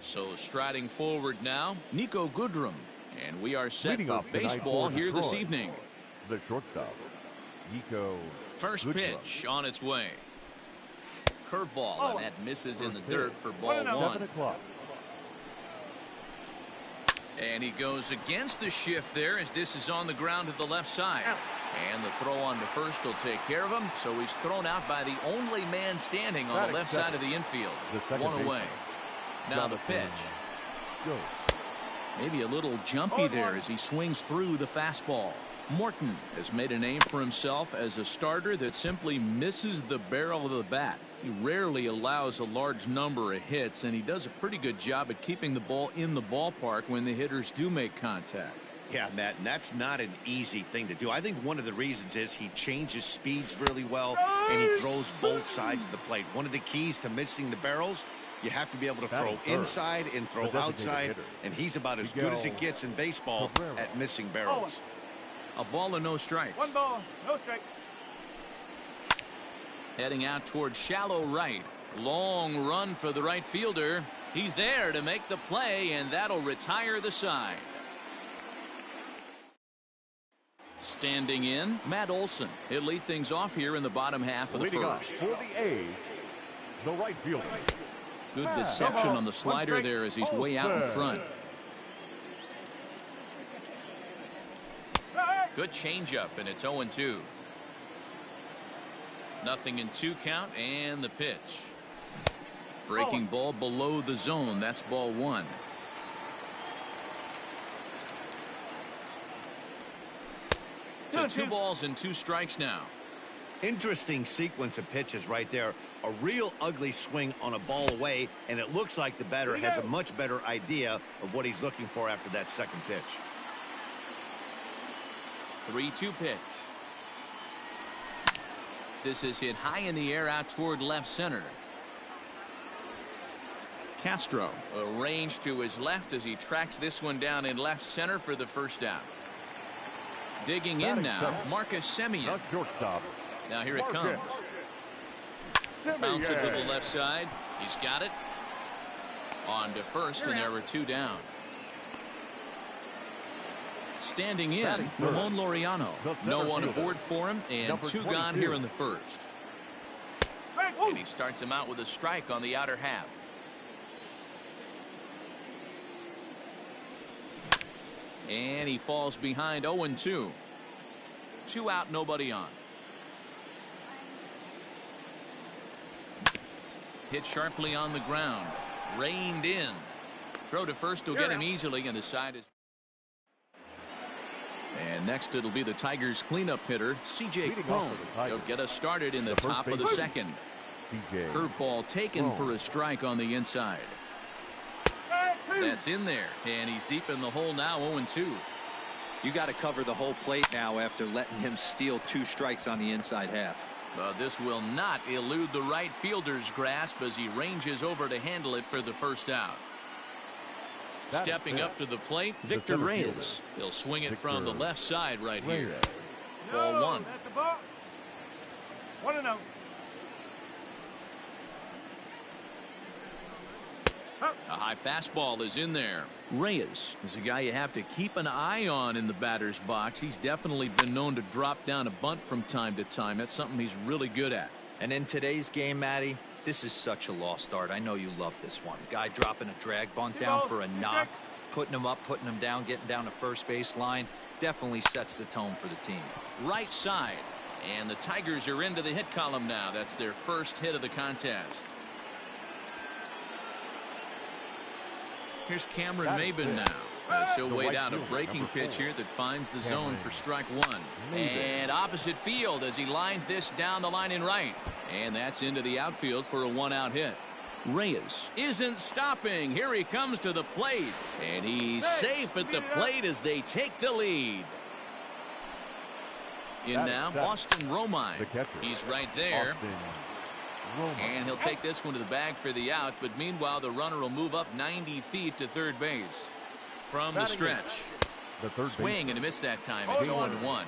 So striding forward now, Nico Goodrum. And we are set Leading for off tonight baseball for here this Detroit, evening. The shortstop, Nico First Goodrum. pitch on its way. Curveball, and that misses in the dirt for ball 7 one. o'clock. And he goes against the shift there as this is on the ground to the left side. And the throw on to first will take care of him. So he's thrown out by the only man standing on the left side of the infield. One away. Now the pitch. Go. Maybe a little jumpy there as he swings through the fastball. Morton has made a name for himself as a starter that simply misses the barrel of the bat. He rarely allows a large number of hits, and he does a pretty good job at keeping the ball in the ballpark when the hitters do make contact. Yeah, Matt, and that's not an easy thing to do. I think one of the reasons is he changes speeds really well, and he throws both sides of the plate. One of the keys to missing the barrels, you have to be able to throw inside and throw outside, and he's about as good as it gets in baseball at missing barrels. A ball and no strikes. 1 ball, no strike. Heading out towards shallow right. Long run for the right fielder. He's there to make the play, and that'll retire the side. Standing in, Matt Olson. He'll lead things off here in the bottom half of the first. For the A's, the right fielder. Good deception on the slider there as he's way out in front. Good changeup, and it's 0-2. Nothing in 2 count, and the pitch. Breaking ball below the zone. That's ball 1. To 2 balls and 2 strikes now. Interesting sequence of pitches right there. A real ugly swing on a ball away, and it looks like the batter has a much better idea of what he's looking for after that second pitch. 3-2 pitch. This is hit high in the air out toward left center. Castro arranged to his left as he tracks this one down in left center for the first out. Digging in now, Marcus Semien. Shortstop. Now here it comes. Bounce it to the left side. He's got it. On to first, and there were 2 down. Standing in, Ramon Laureano. No one aboard for him, and 2 gone here in the first. And he starts him out with a strike on the outer half. And he falls behind 0-2. 2 out, nobody on. Hit sharply on the ground. Reined in. Throw to first will get him easily, and the side is. And next it'll be the Tigers cleanup hitter, C.J. Cron. He'll get us started in the top of the second. Curveball taken for a strike on the inside. That's in there, and he's deep in the hole now, 0-2. You got to cover the whole plate now after letting him steal 2 strikes on the inside half. This will not elude the right fielder's grasp as he ranges over to handle it for the first out. Stepping up to the plate, Victor Reyes. He'll swing it from the left side right here. Ball 1. That's the ball. 1-0. A high fastball is in there. Reyes is a guy you have to keep an eye on in the batter's box. He's definitely been known to drop down a bunt from time to time. That's something he's really good at. And in today's game, Matty, this is such a lost art. I know you love this one. Guy dropping a drag bunt down for a knock, putting him up, putting him down, getting down to first base line. Definitely sets the tone for the team. Right side. And the Tigers are into the hit column now. That's their first hit of the contest. Here's Cameron Maben now. He'll wait out a breaking pitch here that finds the zone for strike 1. And opposite field as he lines this down the line in right. And that's into the outfield for a 1-out hit. Reyes isn't stopping. Here he comes to the plate. And he's safe at the plate as they take the lead. In now, Austin Romine. He's right there. And he'll take this one to the bag for the out, but meanwhile the runner will move up 90 feet to third base. From the stretch. Swing and a miss that time. It's 0-1.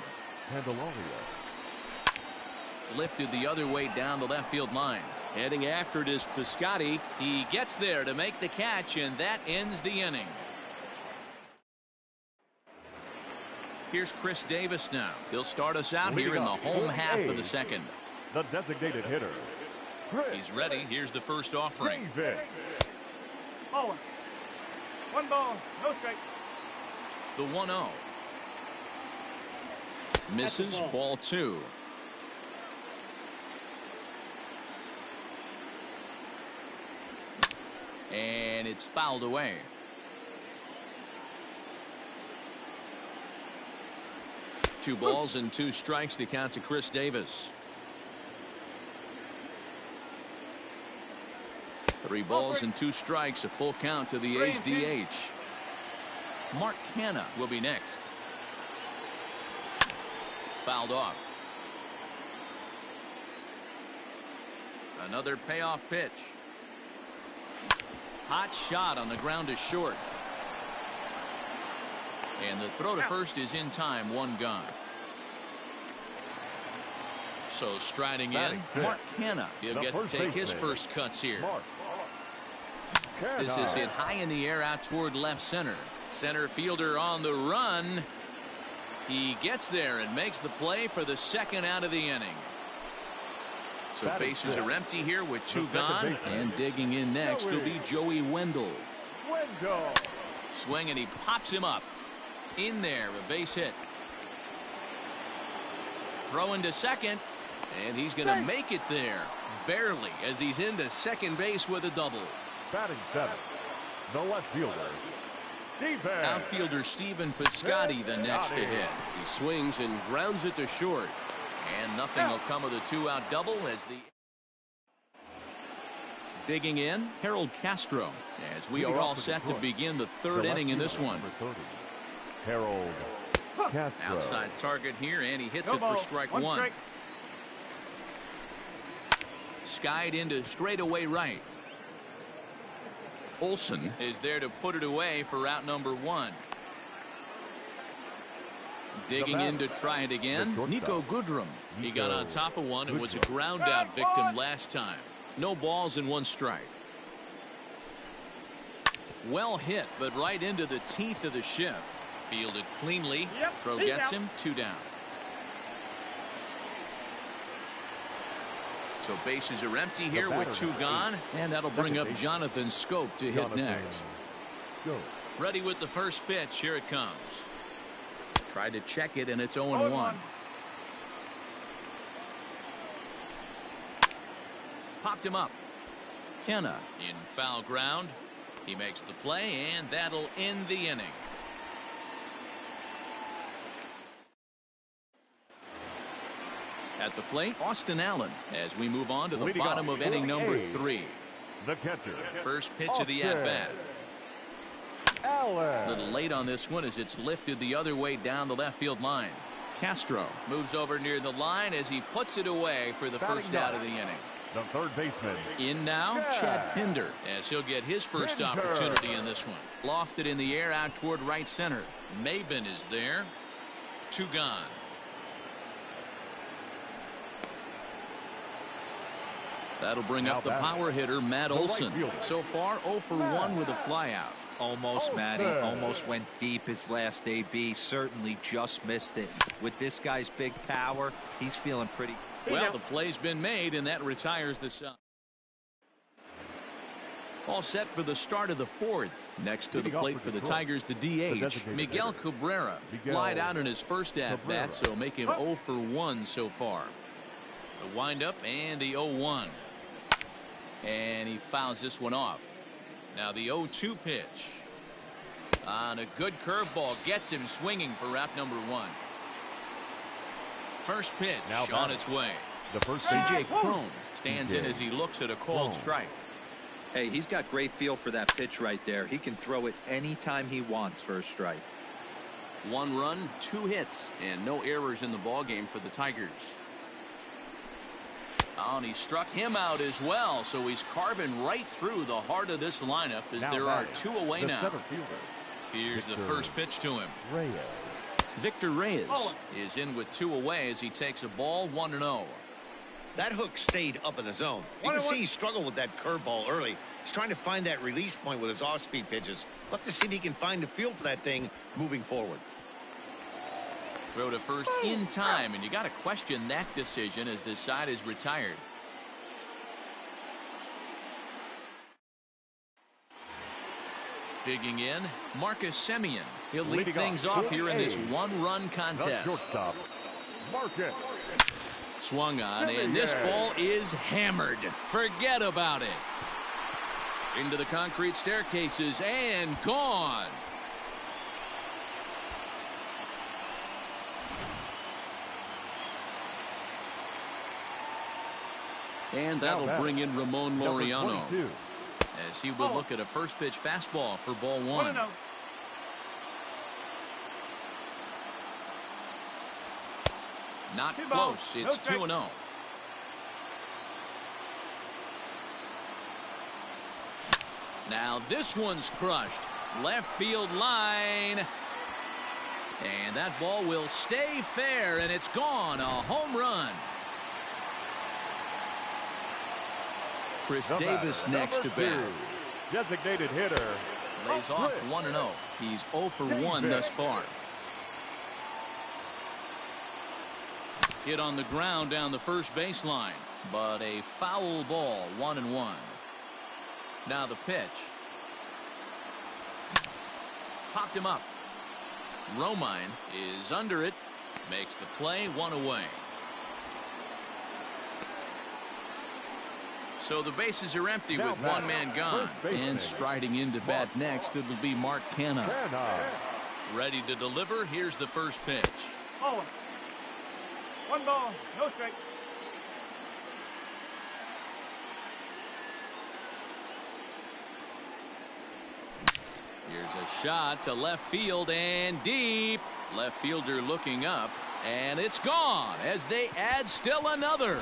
Lifted the other way down the left field line. Heading after it is Piscotty. He gets there to make the catch, and that ends the inning. Here's Chris Davis now. He'll start us out here in the home half of the second. The designated hitter. He's ready. Here's the first offering. Ball 1 ball, no strike. The 1-0. Misses, ball 2. And it's fouled away. Two balls and 2 strikes, the count to Chris Davis. 3 balls and 2 strikes, a full count to the A's DH. Mark Canha will be next. Fouled off. Another payoff pitch. Hot shot on the ground is short. And the throw to first is in time, 1 gone. So striding in, Mark Canha. He'll get to take his first cuts here. This is hit high in the air out toward left center. Center fielder on the run. He gets there and makes the play for the second out of the inning. So bases are empty here with 2 gone. And digging in next will be Joey Wendell. Swing and he pops him up. In there, a base hit. Throw into second. And he's going to make it there. Barely, as he's into second base with a double. Batting 7th, the left fielder, Steven. Outfielder Stephen Piscotty the next to hit. He swings and grounds it to short. And nothing will come of the 2-out double as the... Digging in, Harold Castro, as we are all set to begin the 3rd inning in this one. Harold Castro. Outside target here, and he hits it for strike 1. Skied into straightaway right. Olson is there to put it away for route number 1. Digging in to try it again, Nico Goodrum. He got on top of one and was a ground out victim last time. No balls and 1 strike. Well hit, but right into the teeth of the shift. Fielded cleanly. Throw gets him, 2 down. So bases are empty here with 2 gone, and that'll bring up Jonathan Scope to hit next. Ready with the first pitch. Here it comes. Tried to check it, and it's 0-1. Popped him up. Canha in foul ground. He makes the play, and that'll end the inning. At the plate, Austin Allen, as we move on to the bottom of inning number 3. The catcher. First pitch of the at-bat. A little late on this one as it's lifted the other way down the left field line. Castro moves over near the line as he puts it away for the first out of the inning. The third baseman. In now, Chad Pinder, as he'll get his first opportunity in this one. Lofted in the air out toward right center. Maben is there. 2 gone. That'll bring up the power hitter, Matt Olson. So far, 0 for 1 with a flyout. Almost, Matty. Almost went deep his last AB. Certainly just missed it. With this guy's big power, he's feeling pretty. Well, the play's been made, and that retires the side. All set for the start of the 4th. Next to the plate for the Tigers, the DH, Miguel Cabrera. Flied out in his first at-bat, so make him 0 for 1 so far. The windup and the 0-1. And he fouls this one off. Now the 0-2 pitch. On a good curveball, gets him swinging for route number 1. First pitch on its way. C.J. Cron stands in as he looks at a called strike. Hey, he's got great feel for that pitch right there. He can throw it anytime he wants for a strike. 1 run, 2 hits, and no errors in the ballgame for the Tigers. Oh, and he struck him out as well, so he's carving right through the heart of this lineup as there are 2 away now. Here's the first pitch to him. Victor Reyes is in with 2 away as he takes a ball, 1-0. That hook stayed up in the zone. You can see he struggled with that curveball early. He's trying to find that release point with his off-speed pitches. We'll have to see if he can find the feel for that thing moving forward. Throw to first in time, and you got to question that decision as this side is retired. Digging in, Marcus Semien. He'll lead things off here in this one-run contest. Shortstop, Marcus. Swung on, and this ball is hammered. Forget about it. Into the concrete staircases and gone. And that'll bring in Ramon Laureano as he will look at a first pitch fastball for ball one. Not close. It's 2-0. Now this one's crushed. Left field line. And that ball will stay fair, and it's gone. A home run. Chris Davis next to bat. Designated hitter. Lays off 1-0. He's 0 for 1 thus far. Hit on the ground down the first baseline, but a foul ball, 1-1. Now the pitch. Popped him up. Romine is under it. Makes the play, 1 away. So the bases are empty with one man gone. And striding into bat next, it'll be Mark Canha. Ready to deliver. Here's the first pitch. 1 ball, no strike. Here's a shot to left field and deep. Left fielder looking up, and it's gone as they add still another.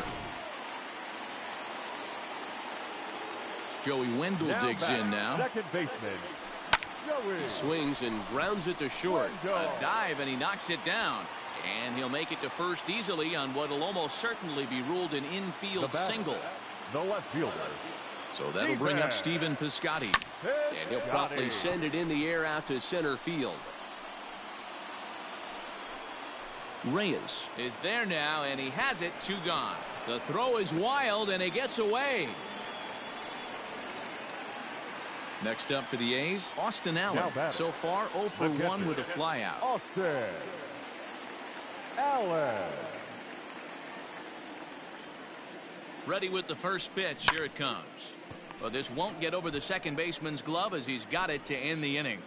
Joey Wendell digs in now. Second baseman, Joey. He swings and grounds it to short. A dive, and he knocks it down. And he'll make it to first easily on what will almost certainly be ruled an infield single. The left fielder. So that'll bring up Stephen Piscotty. And he'll promptly send it in the air out to center field. Reyes is there now, and he has it, 2 gone. The throw is wild, and he gets away. Next up for the A's, Austin Allen. So far 0 for 1 with a flyout. Austin Allen. Ready with the first pitch. Here it comes. But this won't get over the second baseman's glove as he's got it to end the inning.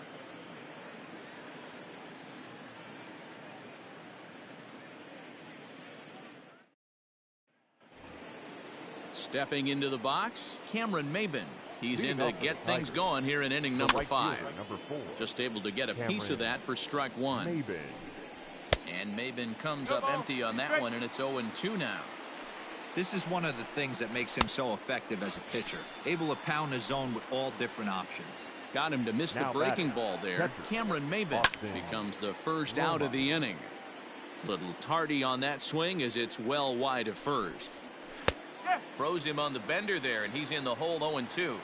Stepping into the box, Cameron Maybin. He's in to get things going here in inning number 5. Just able to get a piece of that for strike 1. And Maybin comes up empty on that one, and it's 0-2 now. This is one of the things that makes him so effective as a pitcher. Able to pound the zone with all different options. Got him to miss the breaking ball there. Cameron Maybin becomes the first out of the inning. Little tardy on that swing as it's well wide of first. Froze him on the bender there, and he's in the hole 0-2.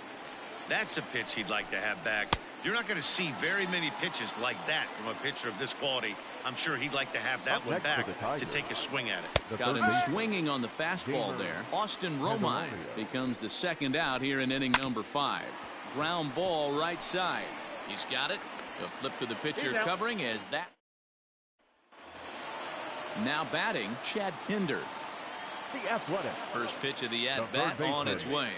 That's a pitch he'd like to have back. You're not going to see very many pitches like that from a pitcher of this quality. I'm sure he'd like to have that one back to take a swing at it. Got him swinging on the fastball there. Austin Romine becomes the second out here in inning number 5. Ground ball right side. He's got it. The flip to the pitcher covering as that. Now batting, Chad Pinder. The Athletic. First pitch of the at-bat on its way.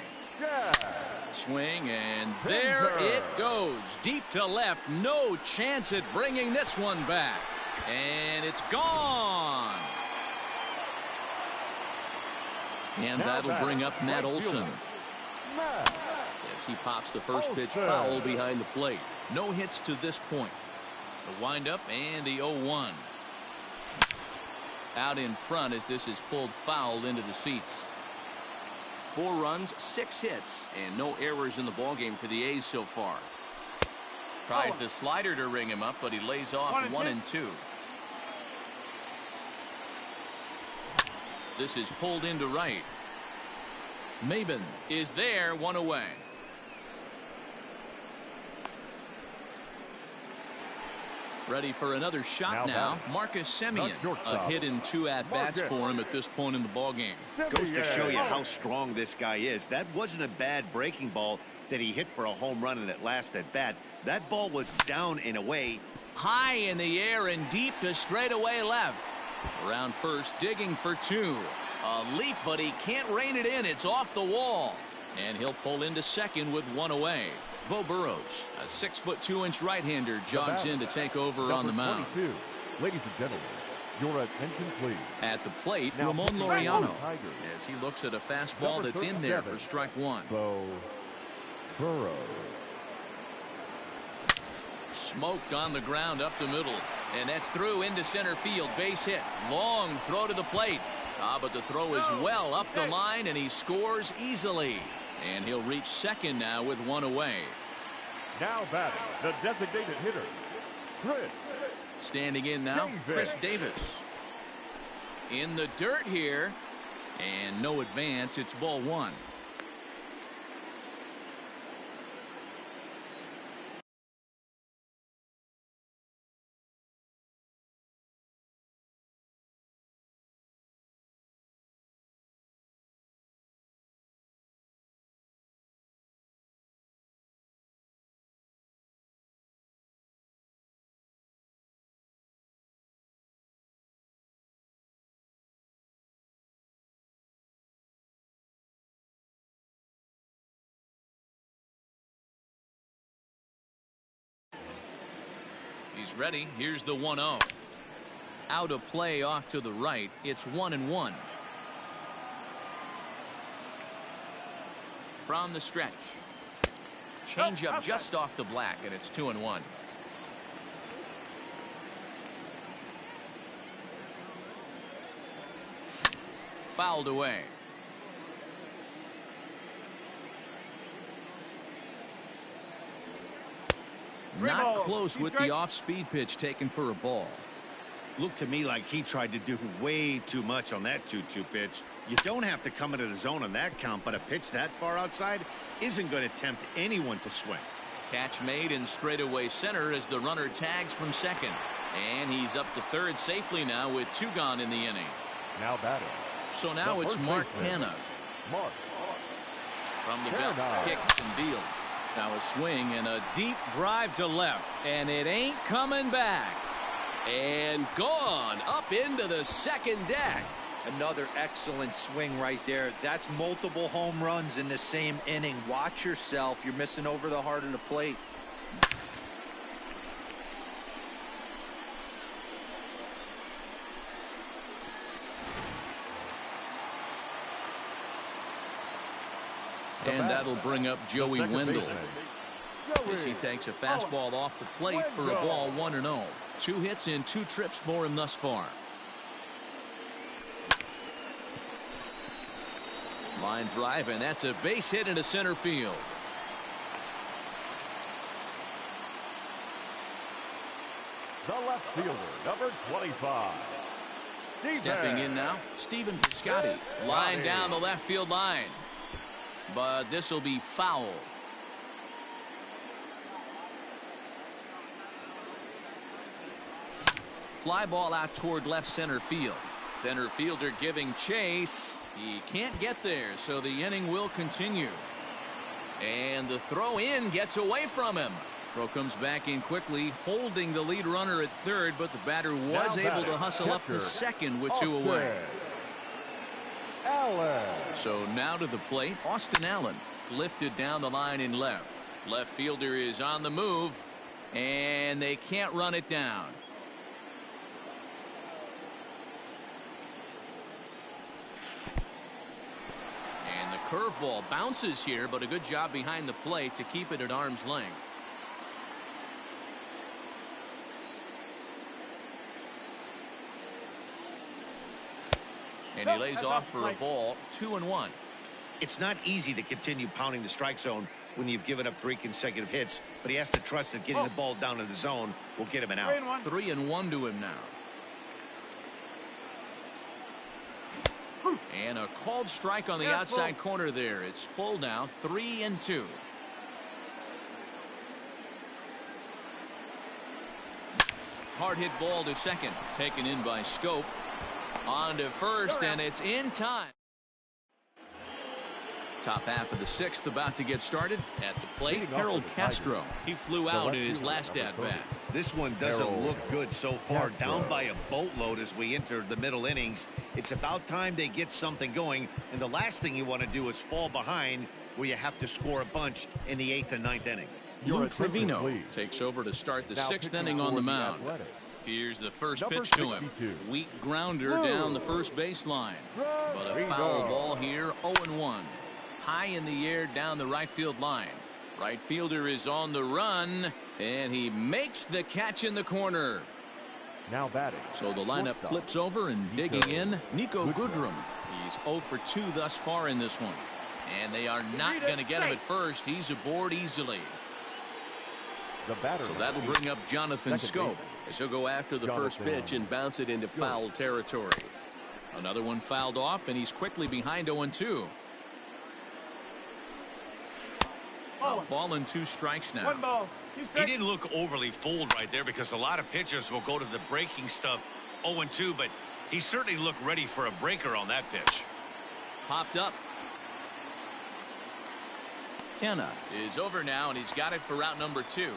Swing, and there it goes. Deep to left. No chance at bringing this one back. And it's gone. And that'll bring up Matt Olson. As he pops the first pitch foul behind the plate. No hits to this point. The windup and the 0-1. Out in front as this is pulled foul into the seats. 4 runs, 6 hits, and no errors in the ballgame for the A's so far. Tries the slider to ring him up, but he lays off 1-2. This is pulled into right. Maben is there, one away. Ready for another shot now. Marcus Semien, a hit in 2 at-bats for him at this point in the ballgame. Goes to show you how strong this guy is. That wasn't a bad breaking ball that he hit for a home run in that last at-bat. That ball was down and away. High in the air and deep to straightaway left. Around first, digging for 2. A leap, but he can't rein it in. It's off the wall. And he'll pull into second with 1 away. Bo Burrows, a 6'2" right-hander, jogs in to take over on the mound. 22. Ladies and gentlemen, your attention, please. At the plate, Ramon Laureano, as he looks at a fastball that's in there for strike 1. Bo Burrows. Smoked on the ground up the middle, and that's through into center field. Base hit. Long throw to the plate. But the throw is well up the line, and he scores easily. And he'll reach second now with 1 away. Now batting, the designated hitter, Chris. Standing in now, Chris Davis. In the dirt here, and no advance. It's ball 1. He's ready. Here's the 1-0. Out of play off to the right. It's 1-1. From the stretch. Change up just off the black, and it's 2-1. Fouled away. Not close with the off-speed pitch taken for a ball. Looked to me like he tried to do way too much on that 2-2 pitch. You don't have to come into the zone on that count, but a pitch that far outside isn't going to tempt anyone to swing. Catch made in straightaway center as the runner tags from second. And he's up to third safely now with 2 gone in the inning. Now batting. So now it's Mark Canha. Mark. From the belt, kicks and deals. Now a swing and a deep drive to left, and it ain't coming back. And gone up into the second deck. Another excellent swing right there. That's multiple home runs in the same inning. Watch yourself. You're missing over the heart of the plate. And that'll bring up Joey Wendell as he takes a fastball off the plate for a ball 1-0. 2 hits in 2 trips for him thus far. Line drive, and that's a base hit into center field. The left fielder, number 25. Stepping in now, Stephen Piscotty. Line down the left field line. But this will be foul. Fly ball out toward left center field. Center fielder giving chase. He can't get there, so the inning will continue. And the throw in gets away from him. Throw comes back in quickly, holding the lead runner at third, but the batter was able to hustle up to second with 2 away. Allen. So now to the plate, Austin Allen lifted down the line in left. Left fielder is on the move, and they can't run it down. And the curveball bounces here, but a good job behind the plate to keep it at arm's length. And he lays off for a ball, 2-1. It's not easy to continue pounding the strike zone when you've given up 3 consecutive hits, but he has to trust that getting the ball down in the zone will get him an out. 3-1 to him now. And a called strike on the outside corner there. It's full now, 3-2. Hard hit ball to second. Taken in by Scope. On to first, and it's in time. Top half of the sixth about to get started. At the plate, Harold Castro. He flew out in his last at-bat. This one doesn't look good so far. Down by a boatload as we enter the middle innings. It's about time they get something going, and the last thing you want to do is fall behind where you have to score a bunch in the 8th and 9th inning. Lou Trevino takes over to start the 6th inning on the mound. Here's the first pitch to him. Weak grounder down the first baseline. But a foul ball here, 0-1. High in the air down the right field line. Right fielder is on the run, and he makes the catch in the corner. Now batting. So the lineup flips over, and digging in, Nico Goodrum. He's 0 for 2 thus far in this one. And they are not going to get him at first. He's aboard easily. So that'll bring up Jonathan Scope, as he'll go after the first pitch and bounce it into foul territory. Another one fouled off, and he's quickly behind 0-2. A ball and 2 strikes now. 1 ball. He didn't look overly fooled right there, because a lot of pitchers will go to the breaking stuff 0-2, but he certainly looked ready for a breaker on that pitch. Popped up. Kenna is over now, and he's got it for out number 2.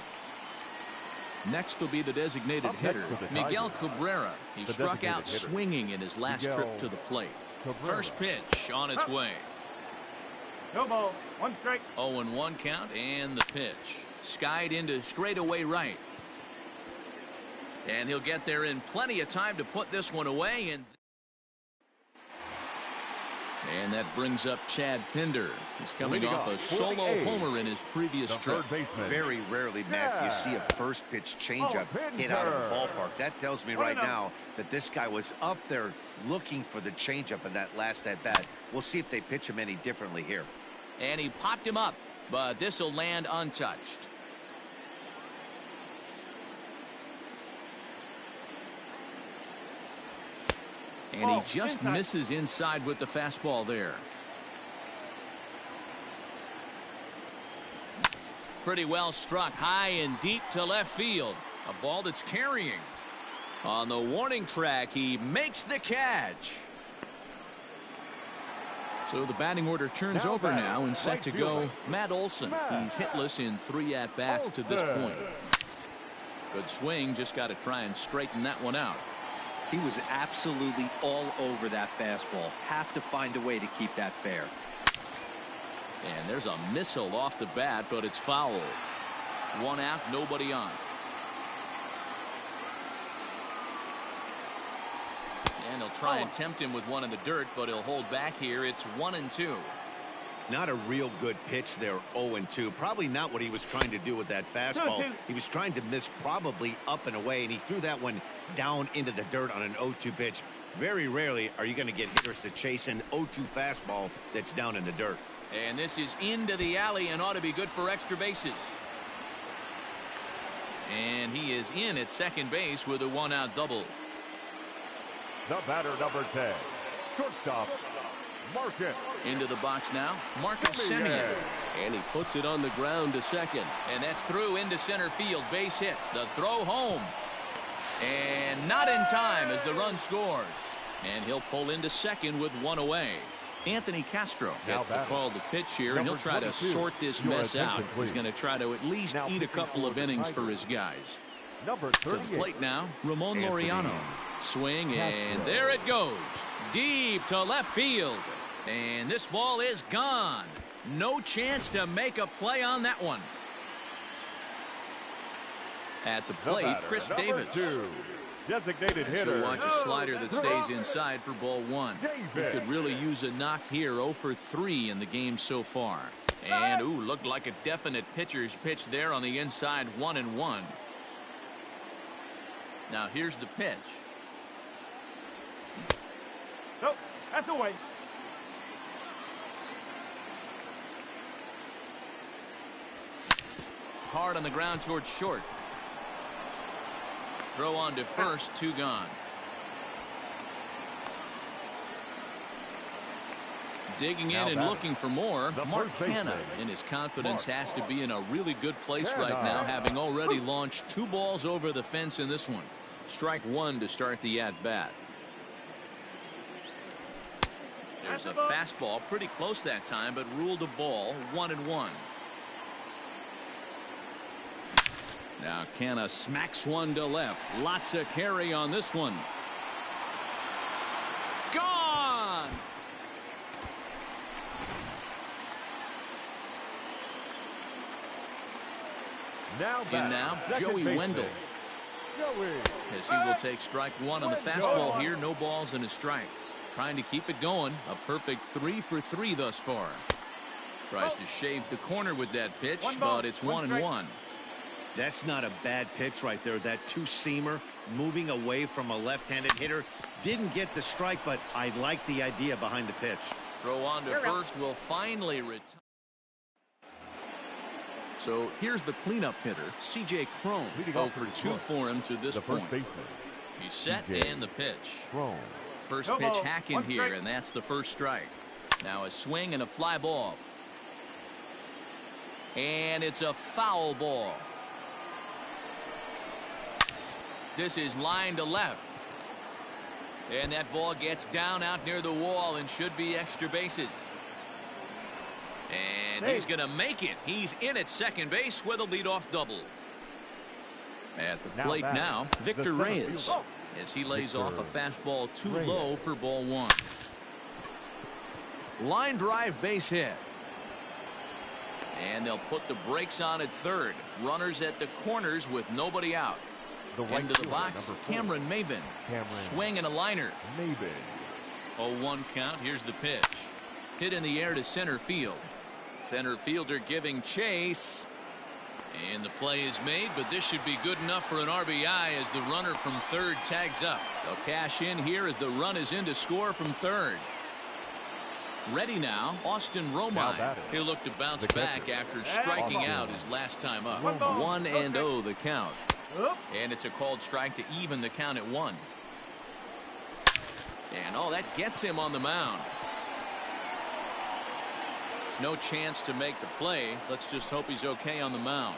Next will be the designated hitter, Miguel Cabrera. He struck out swinging in his last trip to the plate. First pitch on its way. No ball. 1 strike. 0-1 count, and the pitch. Skied into straightaway right. And he'll get there in plenty of time to put this one away. And that brings up Chad Pinder. He's coming off a solo homer in his previous trip. Very rarely, Matt, you see a first pitch changeup hit out of the ballpark. That tells me right now that this guy was up there looking for the changeup in that last at bat. We'll see if they pitch him any differently here. And he popped him up, but this will land untouched. And he just misses inside with the fastball there. Pretty well struck high and deep to left field. A ball that's carrying. On the warning track, he makes the catch. So the batting order turns over now, and set to go Matt Olson. He's hitless in 3 at-bats to this point. Good swing, just got to try and straighten that one out. He was absolutely all over that fastball. Have to find a way to keep that fair. And there's a missile off the bat, but it's foul. 1 out, nobody on. And he'll try and tempt him with one in the dirt, but he'll hold back here. It's 1-2. Not a real good pitch there, 0-2. Probably not what he was trying to do with that fastball. He was trying to miss probably up and away, and he threw that one down into the dirt on an 0-2 pitch. Very rarely are you going to get hitters to chase an 0-2 fastball that's down in the dirt. And this is into the alley and ought to be good for extra bases. And he is in at second base with a 1-out double. The batter, number 10, shortstop, Marcus. Into the box now, Marcus Semien. And he puts it on the ground to second. And that's through into center field. Base hit. The throw home. And not in time as the run scores. And he'll pull into second with 1 away. Anthony Castro gets the call to pitch here, and he'll try to sort this mess out. He's going to try to at least eat a couple of innings for his guys. Number to the plate now, Ramon Laureano. Swing, and there it goes. Deep to left field. And this ball is gone. No chance to make a play on that one. At the plate, Chris Davis. 2, designated hitter. So watch a slider that stays inside for ball 1. He could really use a knock here. 0 for 3 in the game so far. And, ooh, looked like a definite pitcher's pitch there on the inside, 1-1. Now here's the pitch. Nope, that's away. Hard on the ground towards short. Throw on to first, 2 gone. Digging in and looking for more, Mark Hanna, and his confidence has to be in a really good place right now, having already launched 2 balls over the fence in this one. Strike 1 to start the at-bat. There's a fastball pretty close that time, but ruled a ball, 1-1. Now Canna smacks one to left. Lots of carry on this one. Gone! Now Joey Wendell. As he will take strike 1 on the fastball here. No balls and a strike. Trying to keep it going. A perfect 3 for 3 thus far. Tries to shave the corner with that pitch, but it's 1-1. That's not a bad pitch right there. That 2-seamer moving away from a left-handed hitter. Didn't get the strike, but I like the idea behind the pitch. Throw on to first will finally retire. So here's the cleanup hitter, C.J. Cron. 0 for 2 for him to this point. He's set and the pitch. First pitch hacking here, and that's the first strike. Now a swing and a fly ball. And it's a foul ball. This is line to left. And that ball gets down out near the wall and should be extra bases. And he's going to make it. He's in at second base with a leadoff double. At the plate now, Victor Reyes, as he lays off a fastball too low for ball 1. Line drive base hit. And they'll put the brakes on at third. Runners at the corners with nobody out. Into the box, Cameron Maybin. Swing and a liner. 0-1 count. Here's the pitch. Hit in the air to center field. Center fielder giving chase. And the play is made, but this should be good enough for an RBI as the runner from third tags up. They'll cash in here as the run is in to score from third. Ready now, Austin Romine. He'll look to bounce back after striking out his last time up. 1-0 the count. And it's a called strike to even the count at 1. And that gets him on the mound. No chance to make the play. Let's just hope he's okay on the mound.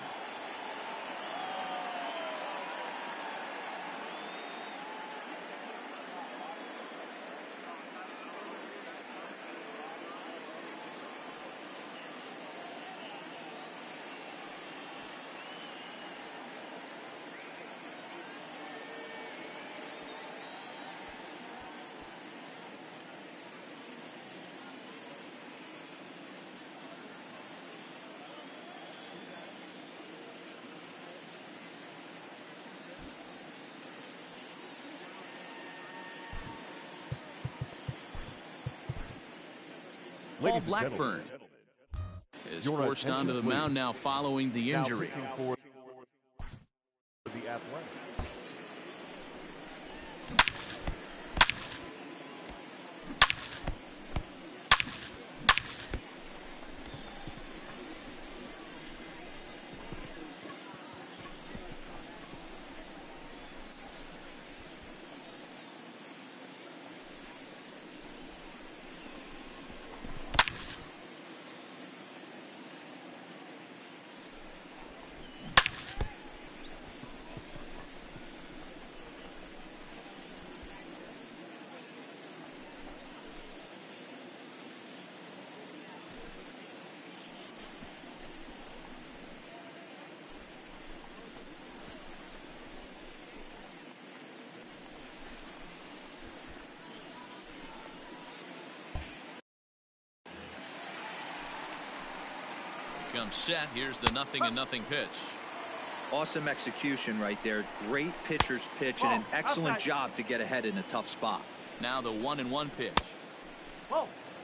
Paul Blackburn is forced onto the mound now following the injury. Comes set. Here's the 0-0 pitch. Awesome execution right there. Great pitcher's pitch and an excellent job to get ahead in a tough spot. Now the 1-1 pitch.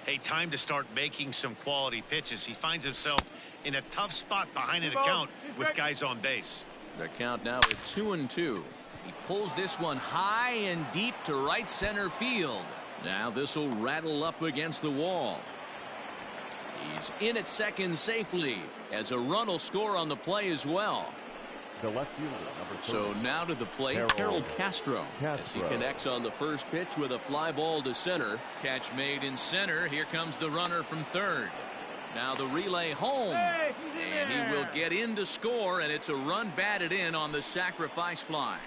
Hey, time to start making some quality pitches. He finds himself in a tough spot behind an account with guys on base. The count now at 2-2. He pulls this one high and deep to right center field. Now this will rattle up against the wall. He's in at second safely as a run will score on the play as well. The left fielder, number 30. So now to the plate, Harold Castro. As he connects on the first pitch with a fly ball to center. Catch made in center. Here comes the runner from third. Now the relay home. And he will get in to score, and it's a run batted in on the sacrifice fly.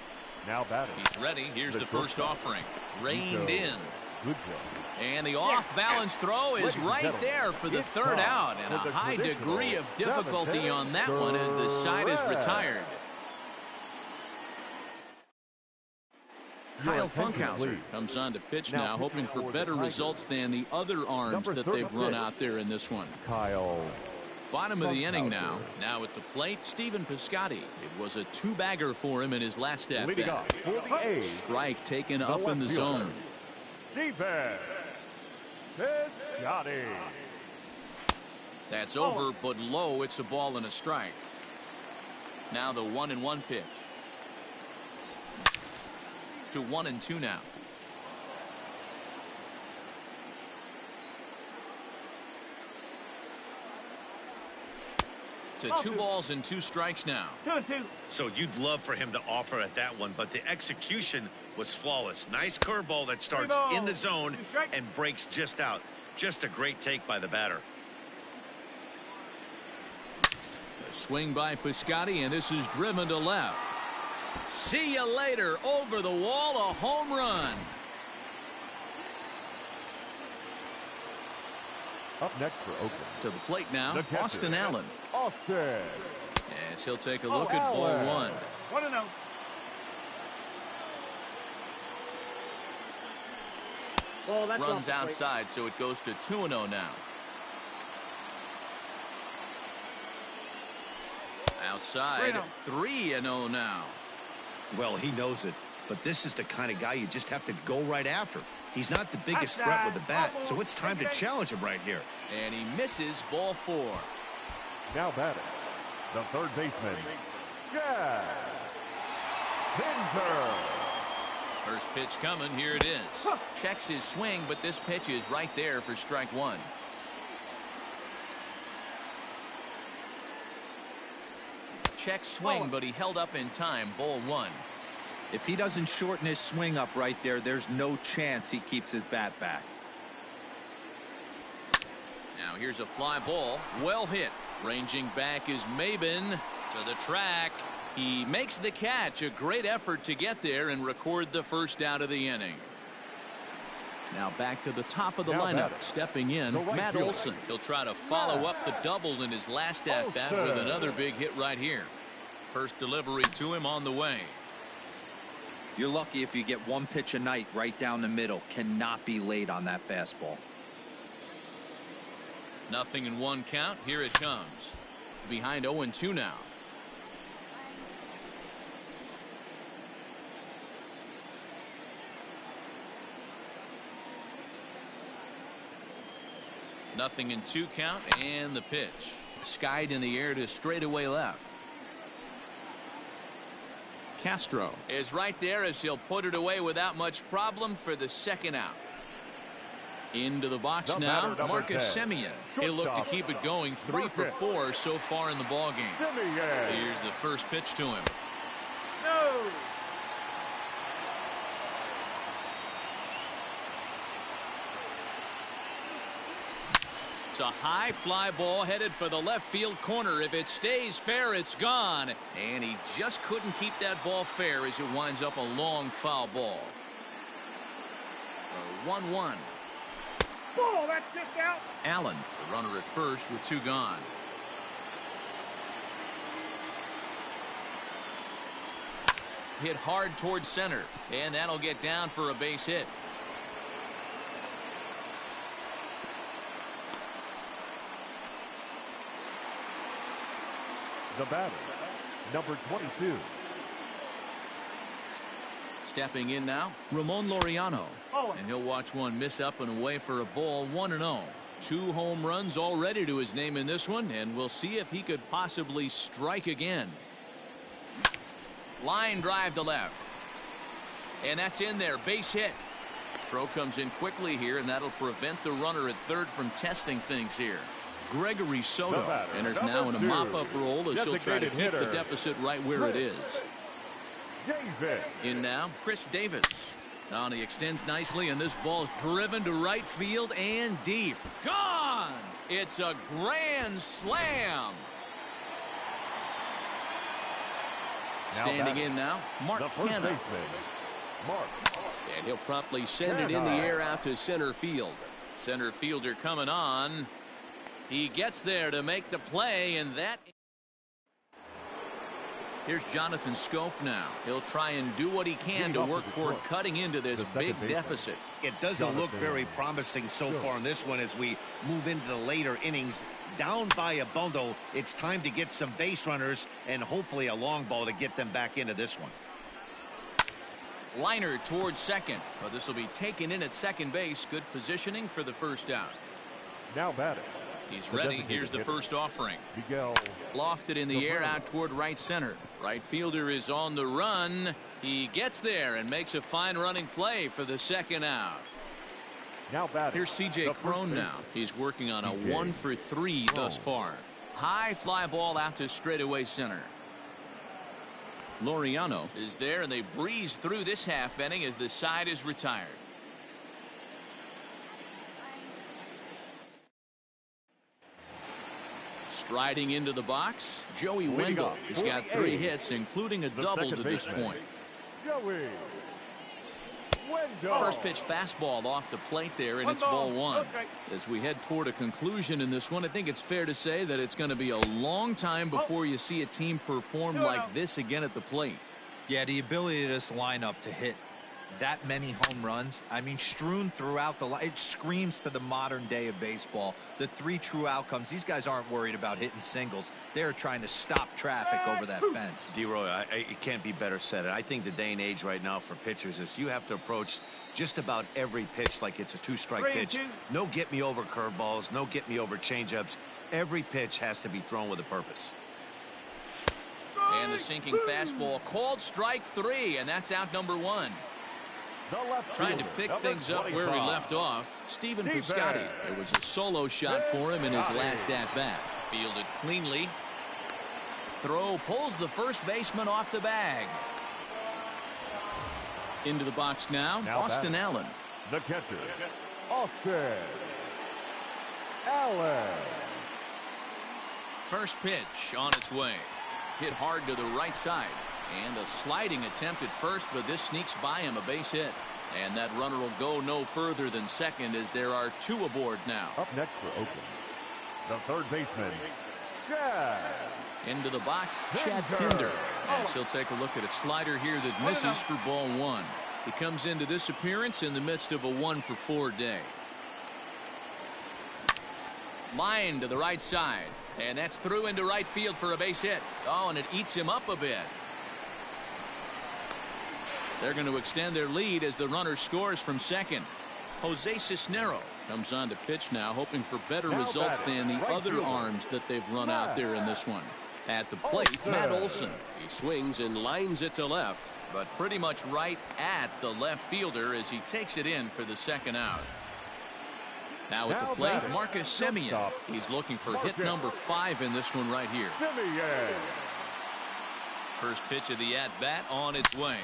Now batting. He's ready. Here's the first offering. Reined in. Good job. And the off-balance throw is right there for the third out. And a high degree of difficulty on that one as the side is retired. Kyle Funkhauser comes on to pitch now, hoping for better results than the other arms that they've run out there in this one. Kyle. Bottom of the inning now. Now at the plate, Stephen Piscotty. It was a two-bagger for him in his last at bat. Strike taken up in the zone. Stephen Piscotty. That's over, but low. It's a ball and a strike. Now the 1-1 pitch. To 1-2 now. To 2 balls and 2 strikes now. 2-2. So you'd love for him to offer at that one, but the execution was flawless. Nice curveball that starts in the zone and breaks just out. Just a great take by the batter. A swing by Piscotty, and this is driven to left. See you later. Over the wall, a home run. Up next for Oakland. To the plate now, Austin Allen. Austin. Yes, he'll take a look at ball 1. 1-0. Well, that's runs outside, so it goes to 2-0 now. Outside, 3-0 now. Well, he knows it, but this is the kind of guy you just have to go right after. He's not the biggest threat with the bat, so it's time to challenge him right here. And he misses ball 4. Now batting, the third baseman, Jack Pinter. First pitch coming. Here it is. Checks his swing, but this pitch is right there for strike 1. Check swing, but he held up in time. Ball 1. If he doesn't shorten his swing up right there, there's no chance he keeps his bat back. Now here's a fly ball. Well hit. Ranging back is Maben to the track. He makes the catch. A great effort to get there and record the first out of the inning. Now back to the top of the lineup. Stepping in, Matt Olson. He'll try to follow up the double in his last at-bat with another big hit right here. First delivery to him on the way. You're lucky if you get one pitch a night right down the middle. Cannot be late on that fastball. Nothing in 1 count. Here it comes. Behind 0-2 now. Nothing in 2 count, and the pitch. Skied in the air to straightaway left. Castro is right there as he'll put it away without much problem for the second out. Into the box now, Marcus Semien. He'll look to keep it going. 3 for 4 so far in the ballgame. Here's the first pitch to him. No. It's a high fly ball headed for the left field corner. If it stays fair, it's gone. And he just couldn't keep that ball fair as it winds up a long foul ball. 1-1. Oh, that's just out. Allen, the runner at first with 2 gone. Hit hard towards center, and that'll get down for a base hit. The batter, number 22. Stepping in now, Ramon Laureano. And he'll watch one miss up and away for a ball. 1-0. 2 home runs already to his name in this one, and we'll see if he could possibly strike again. Line drive to left. And that's in there. Base hit. Throw comes in quickly here, and that'll prevent the runner at third from testing things here. Gregory Soto batter, enters number now in a 2. mop-up role as he'll try to Designated keep the hitter, deficit right where it is. Davis. In now, Chris Davis. Now he extends nicely, and this ball's driven to right field and deep. Gone! It's a grand slam. Standing in now, Mark Hanna. And he'll promptly send it in the air out to center field. Center fielder coming on. He gets there to make the play, and that... Here's Jonathan Scope now. He'll try and do what he can to work toward cutting into this big deficit. It doesn't look very promising so far in this one as we move into the later innings. Down by a bundle, it's time to get some base runners and hopefully a long ball to get them back into this one. Liner towards second, but this will be taken in at second base. Good positioning for the first out. Now batting. He's ready. Here's the first offering. Lofted in the air out toward right center. Right fielder is on the run. He gets there and makes a fine running play for the second out. Now batting. Here's C.J. Cron now. He's working on a 1-for-3 thus far. High fly ball out to straightaway center. Laureano is there, and they breeze through this half inning as the side is retired. Striding into the box, Joey Wendell has got 3 hits, including a double to this point. Joey Wendell. First pitch fastball off the plate there, and it's ball 1. As we head toward a conclusion in this one, I think it's fair to say that it's going to be a long time before you see a team perform like this again at the plate. Yeah, the ability of this lineup to hit that many home runs, I mean, strewn throughout the line, it screams to the modern day of baseball. The 3 true outcomes. These guys aren't worried about hitting singles. They're trying to stop traffic over that fence. D-Roy, it can't be better said. I think the day and age right now for pitchers is you have to approach just about every pitch like it's a 2-strike pitch. No get me over curveballs, no get me over changeups. Every pitch has to be thrown with a purpose. And the sinking fastball called strike 3, and that's out number 1. Trying to pick things up where we left off, Stephen Piscotty. It was a solo shot for him in his last at-bat. Fielded cleanly. Throw pulls the first baseman off the bag. Into the box now Austin Allen. The catcher, Austin Allen. First pitch on its way. Hit hard to the right side. And a sliding attempt at first, but this sneaks by him, a base hit. And that runner will go no further than second as there are 2 aboard now. Up next for Oakland, the third baseman, Chad. Into the box, Chad Pinder. As he'll take a look at a slider here that misses for ball 1. He comes into this appearance in the midst of a 1-for-4 day. Line to the right side. And that's through into right field for a base hit. Oh, and it eats him up a bit. They're going to extend their lead as the runner scores from second. Jose Cisnero comes on to pitch now, hoping for better results than the other arms that they've run out there in this one. At the plate, Matt Olson. He swings and lines it to left, but pretty much right at the left fielder as he takes it in for the second out. Now at the plate, Marcus Semien. He's looking for hit number 5 in this one right here. First pitch of the at-bat on its way.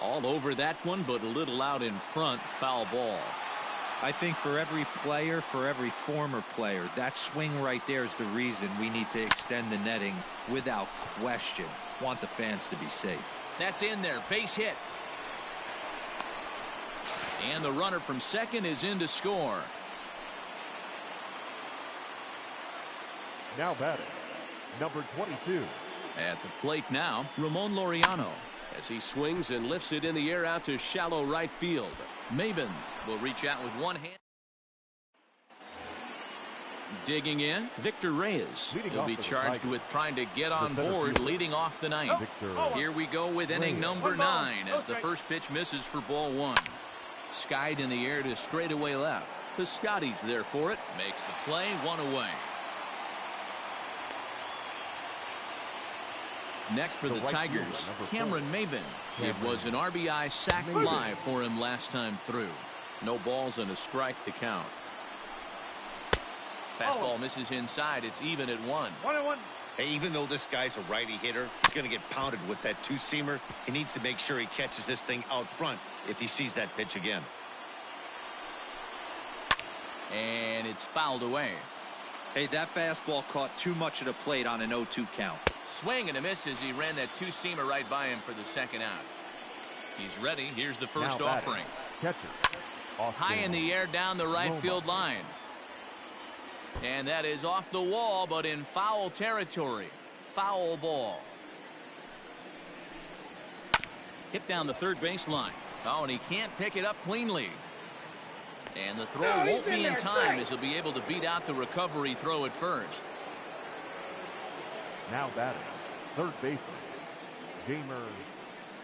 All over that one, but a little out in front. Foul ball. I think for every player, for every former player, that swing right there is the reason we need to extend the netting without question. Want the fans to be safe. That's in there. Base hit. And the runner from second is in to score. Now batting, number 22. At the plate now, Ramon Laureano. As he swings and lifts it in the air out to shallow right field. Maben will reach out with one hand. Digging in, Victor Reyes. He'll be charged with trying to get on board leading off the ninth. Here we go with inning number 9 as the first pitch misses for ball 1. Skied in the air to straightaway left. Piscotty's there for it. Makes the play, 1 away. Next for the Tigers, Cameron Maben. It was an RBI sac fly for him last time through. No balls and a strike to count. Fastball misses inside. It's even at 1. 1-1. Hey, even though this guy's a righty hitter, he's going to get pounded with that two-seamer. He needs to make sure he catches this thing out front if he sees that pitch again. And it's fouled away. Hey, that fastball caught too much of the plate on an 0-2 count. Swing and a miss as he ran that two-seamer right by him for the second out. He's ready. Here's the first offering. Catcher. High in the air down the right field line. And that is off the wall, but in foul territory. Foul ball. Hit down the third baseline. Oh, and he can't pick it up cleanly. And the throw won't be in time as he'll be able to beat out the recovery throw at first. Now batting. Third baseman. Jamer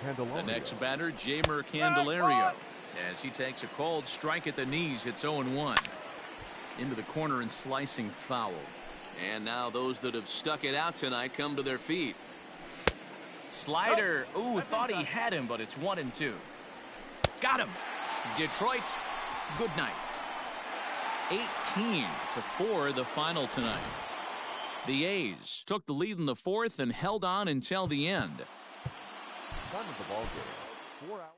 Candelario. The next batter, Jamer Candelario. As he takes a cold strike at the knees, it's 0-1. Into the corner and slicing foul. And now those that have stuck it out tonight come to their feet. Slider. Ooh, thought he had him, but it's 1-2. Got him. Detroit, good night. 18-4 the final tonight. The A's took the lead in the fourth and held on until the end. Time of the ball game. 4 out.